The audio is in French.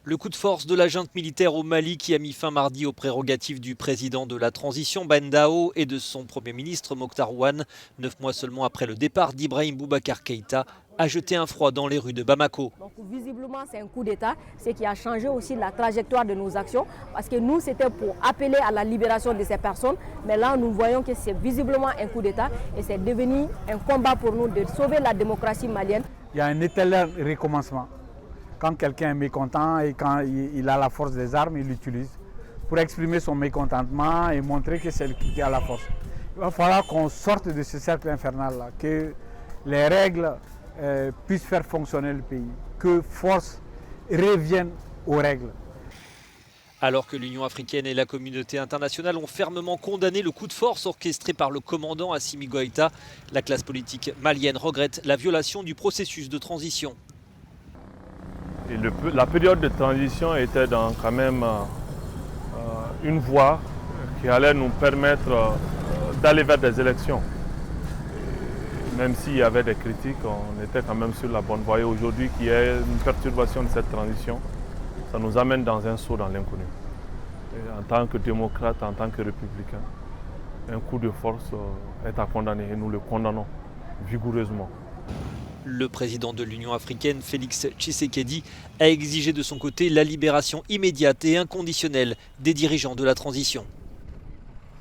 Le coup de force de la junte militaire au Mali qui a mis fin mardi aux prérogatives du président de la transition Ben Dao et de son Premier ministre Mokhtar Ouane, 9 mois seulement après le départ d'Ibrahim Boubacar Keïta, a jeté un froid dans les rues de Bamako. Donc visiblement c'est un coup d'État, ce qui a changé aussi la trajectoire de nos actions, parce que nous c'était pour appeler à la libération de ces personnes, mais là nous voyons que c'est visiblement un coup d'État et c'est devenu un combat pour nous de sauver la démocratie malienne. Il y a un éternel recommencement. Quand quelqu'un est mécontent et quand il a la force des armes, il l'utilise pour exprimer son mécontentement et montrer que c'est lui qui a la force. Il va falloir qu'on sorte de ce cercle infernal-là, que les règles puissent faire fonctionner le pays, que force revienne aux règles. Alors que l'Union africaine et la communauté internationale ont fermement condamné le coup de force orchestré par le commandant Assimi Goïta, la classe politique malienne regrette la violation du processus de transition. Et la période de transition était dans quand même une voie qui allait nous permettre d'aller vers des élections. Et même s'il y avait des critiques, on était quand même sur la bonne voie. Et aujourd'hui, qu'il y ait une perturbation de cette transition, ça nous amène dans un saut dans l'inconnu. En tant que démocrate, en tant que républicain, un coup de force est à condamner et nous le condamnons vigoureusement. Le président de l'Union africaine, Félix Tshisekedi, a exigé de son côté la libération immédiate et inconditionnelle des dirigeants de la transition.